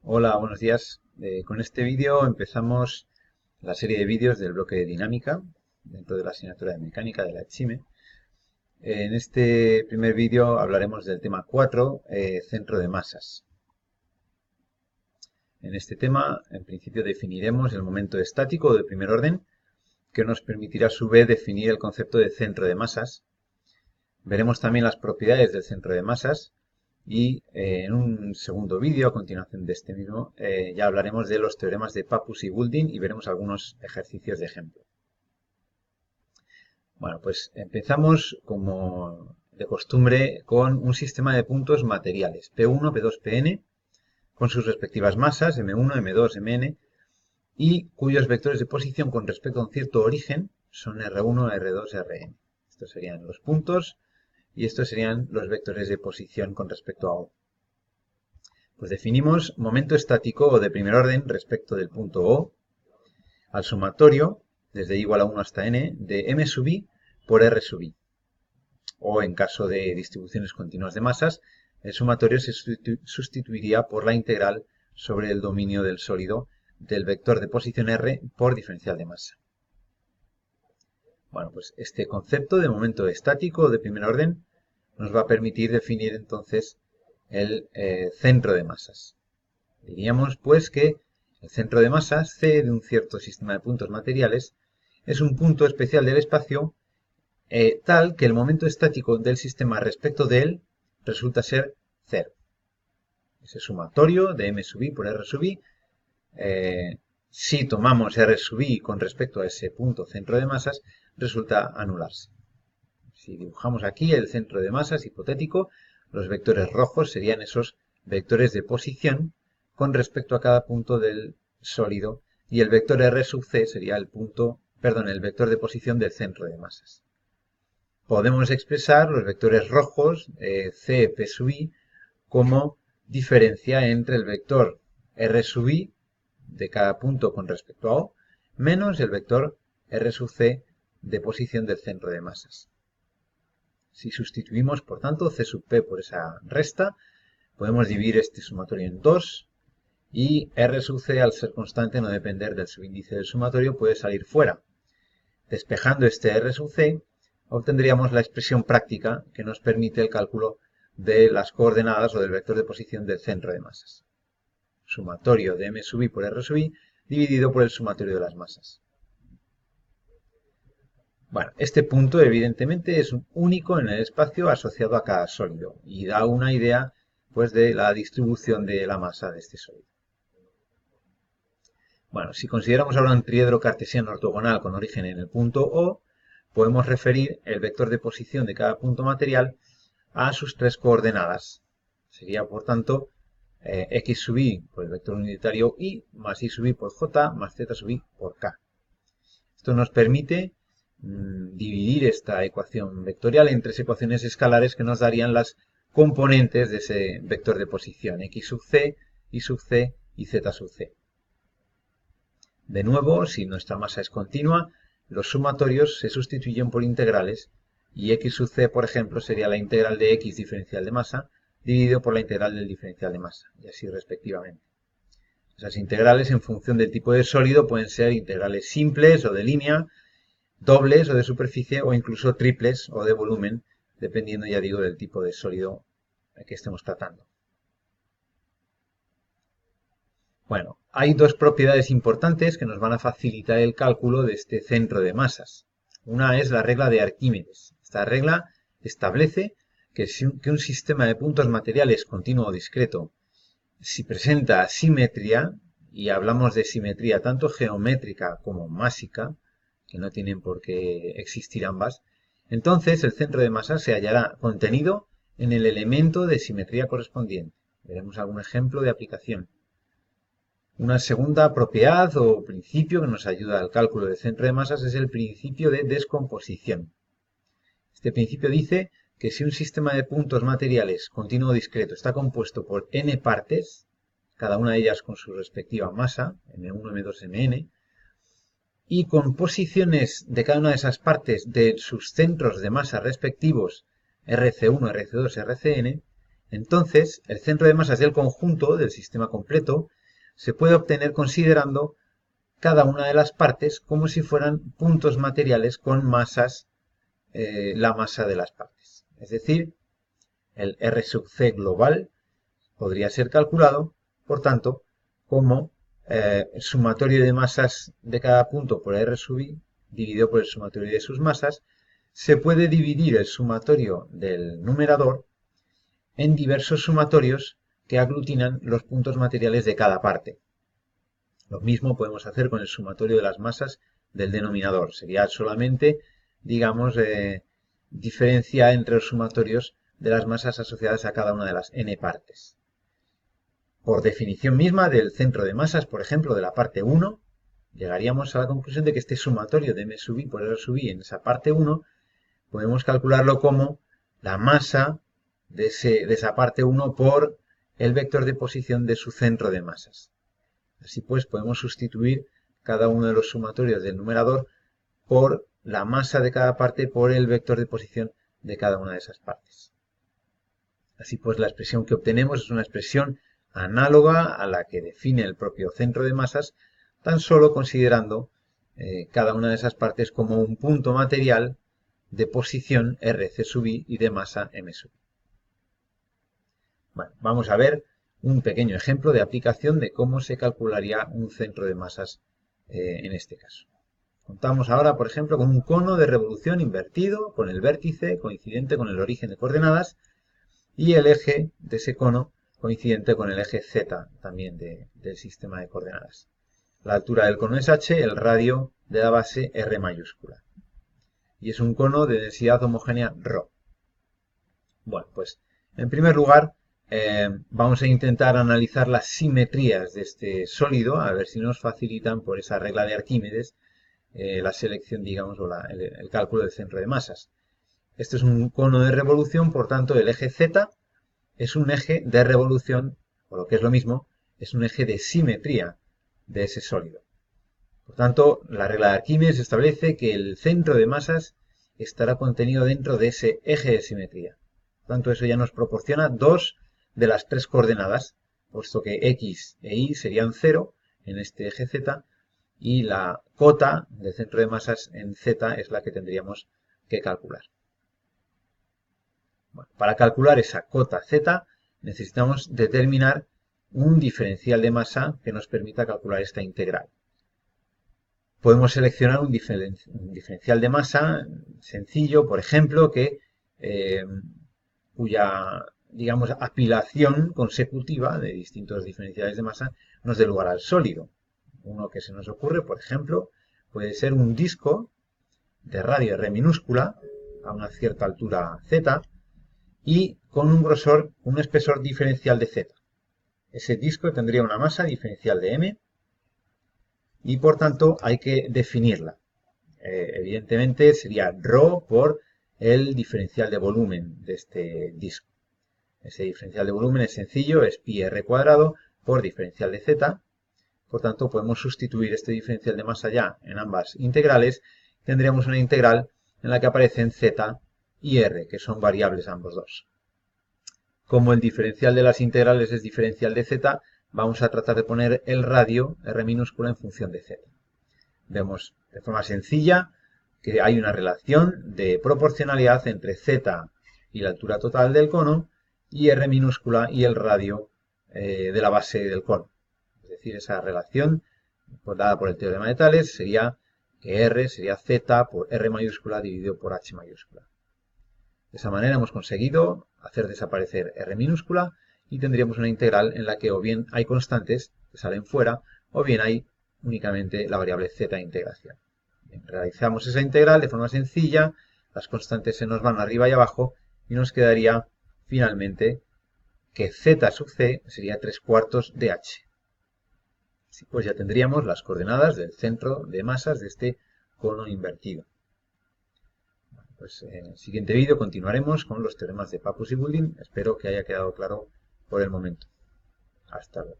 Hola, buenos días. Con este vídeo empezamos la serie de vídeos del bloque de dinámica dentro de la asignatura de mecánica de la ETSIME. En este primer vídeo hablaremos del tema 4, centro de masas. En este tema, en principio, definiremos el momento estático de primer orden, que nos permitirá a su vez definir el concepto de centro de masas. Veremos también las propiedades del centro de masas. Y en un segundo vídeo, a continuación de este mismo, ya hablaremos de los teoremas de Pappus y Goulding y veremos algunos ejercicios de ejemplo. Bueno, pues empezamos como de costumbre con un sistema de puntos materiales, P1, P2, Pn, con sus respectivas masas, M1, M2, Mn, y cuyos vectores de posición con respecto a un cierto origen son R1, R2, Rn. Estos serían los puntos y estos serían los vectores de posición con respecto a O. Pues definimos momento estático o de primer orden respecto del punto O al sumatorio, desde i igual a 1 hasta n, de m sub i por r sub i. O en caso de distribuciones continuas de masas, el sumatorio se sustituiría por la integral sobre el dominio del sólido del vector de posición r por diferencial de masa. Bueno, pues este concepto de momento estático de primer orden nos va a permitir definir entonces el centro de masas. Diríamos pues que el centro de masas, C de un cierto sistema de puntos materiales, es un punto especial del espacio tal que el momento estático del sistema respecto de él resulta ser cero. Ese sumatorio de m sub i por r sub i, si tomamos r sub i con respecto a ese punto centro de masas, resulta anularse. Si dibujamos aquí el centro de masas hipotético, los vectores rojos serían esos vectores de posición con respecto a cada punto del sólido y el vector r sub c sería el vector de posición del centro de masas. Podemos expresar los vectores rojos c, p sub i como diferencia entre el vector r sub i de cada punto con respecto a O menos el vector r sub c de posición del centro de masas. Si sustituimos, por tanto, c sub p por esa resta, podemos dividir este sumatorio en 2 y r sub c, al ser constante, no depender del subíndice del sumatorio, puede salir fuera. Despejando este r sub c, obtendríamos la expresión práctica que nos permite el cálculo de las coordenadas o del vector de posición del centro de masas. Sumatorio de m sub i por r sub i dividido por el sumatorio de las masas. Bueno, este punto evidentemente es único en el espacio asociado a cada sólido y da una idea pues de la distribución de la masa de este sólido. Bueno, si consideramos ahora un triedro cartesiano ortogonal con origen en el punto O, podemos referir el vector de posición de cada punto material a sus tres coordenadas. Sería, por tanto, x sub i por el vector unitario y más y sub i por j más z sub i por k. Esto nos permite dividir esta ecuación vectorial en tres ecuaciones escalares que nos darían las componentes de ese vector de posición, x sub c, y sub c y z sub c. De nuevo, si nuestra masa es continua, los sumatorios se sustituyen por integrales y x sub c, por ejemplo, sería la integral de x diferencial de masa dividido por la integral del diferencial de masa, y así respectivamente. Esas integrales, en función del tipo de sólido, pueden ser integrales simples o de línea, dobles o de superficie o incluso triples o de volumen, dependiendo, ya digo, del tipo de sólido que estemos tratando. Bueno, hay dos propiedades importantes que nos van a facilitar el cálculo de este centro de masas. Una es la regla de Arquímedes. Esta regla establece que un sistema de puntos materiales continuo o discreto, si presenta simetría, y hablamos de simetría tanto geométrica como másica, que no tienen por qué existir ambas, entonces el centro de masa se hallará contenido en el elemento de simetría correspondiente. Veremos algún ejemplo de aplicación. Una segunda propiedad o principio que nos ayuda al cálculo del centro de masas es el principio de descomposición. Este principio dice que si un sistema de puntos materiales continuo o discreto está compuesto por n partes, cada una de ellas con su respectiva masa, m1, m2, mn, y con posiciones de cada una de esas partes de sus centros de masa respectivos, rc1, rc2, rcn, Entonces, el centro de masas del conjunto, del sistema completo, se puede obtener considerando cada una de las partes como si fueran puntos materiales con masas, la masa de las partes. Es decir, el R sub C global podría ser calculado, por tanto, como el sumatorio de masas de cada punto por R sub I dividido por el sumatorio de sus masas. Se puede dividir el sumatorio del numerador en diversos sumatorios que aglutinan los puntos materiales de cada parte. Lo mismo podemos hacer con el sumatorio de las masas del denominador. Sería solamente, digamos, diferencia entre los sumatorios de las masas asociadas a cada una de las n partes. Por definición misma del centro de masas, por ejemplo, de la parte 1, llegaríamos a la conclusión de que este sumatorio de m sub i por r sub i en esa parte 1 podemos calcularlo como la masa de esa parte 1 por el vector de posición de su centro de masas. Así pues, podemos sustituir cada uno de los sumatorios del numerador por la masa de cada parte por el vector de posición de cada una de esas partes. Así pues, la expresión que obtenemos es una expresión análoga a la que define el propio centro de masas, tan solo considerando cada una de esas partes como un punto material de posición RC sub i y de masa M sub i. Bueno, vamos a ver un pequeño ejemplo de aplicación de cómo se calcularía un centro de masas en este caso. Contamos ahora, por ejemplo, con un cono de revolución invertido con el vértice coincidente con el origen de coordenadas y el eje de ese cono coincidente con el eje Z también del sistema de coordenadas. La altura del cono es h, el radio de la base R mayúscula. Y es un cono de densidad homogénea ρ. Bueno, pues en primer lugar vamos a intentar analizar las simetrías de este sólido, a ver si nos facilitan por esa regla de Arquímedes la selección, digamos, o el cálculo del centro de masas. Este es un cono de revolución, por tanto el eje Z es un eje de revolución, o lo que es lo mismo, es un eje de simetría de ese sólido. Por tanto, la regla de Arquímedes establece que el centro de masas estará contenido dentro de ese eje de simetría. Por tanto, eso ya nos proporciona dos de las tres coordenadas, puesto que x e y serían 0 en este eje Z, y la cota del centro de masas en Z es la que tendríamos que calcular. Bueno, para calcular esa cota Z necesitamos determinar un diferencial de masa que nos permita calcular esta integral. Podemos seleccionar un diferencial de masa sencillo, por ejemplo, cuya, digamos, apilación consecutiva de distintos diferenciales de masa nos dé lugar al sólido. Uno que se nos ocurre, por ejemplo, puede ser un disco de radio R minúscula a una cierta altura Z y con un grosor, un espesor diferencial de Z. Ese disco tendría una masa diferencial de M y por tanto hay que definirla. Evidentemente sería ρ por el diferencial de volumen de este disco. Ese diferencial de volumen es sencillo, es pi r cuadrado por diferencial de Z. Por tanto, podemos sustituir este diferencial de masa ya en ambas integrales. Tendríamos una integral en la que aparecen Z y R, que son variables ambos dos. Como el diferencial de las integrales es diferencial de Z, vamos a tratar de poner el radio R minúscula en función de Z. Vemos de forma sencilla que hay una relación de proporcionalidad entre Z y la altura total del cono y R minúscula y el radio de la base del cono. Es decir, esa relación dada por el teorema de Tales sería que R sería Z por R mayúscula dividido por H mayúscula. De esa manera hemos conseguido hacer desaparecer R minúscula y tendríamos una integral en la que o bien hay constantes que salen fuera o bien hay únicamente la variable Z de integración. Bien, realizamos esa integral de forma sencilla, las constantes se nos van arriba y abajo y nos quedaría finalmente que Z sub C sería 3/4 de H. Así pues ya tendríamos las coordenadas del centro de masas de este cono invertido. Pues en el siguiente vídeo continuaremos con los teoremas de Pappus y Goulding. Espero que haya quedado claro por el momento. Hasta luego.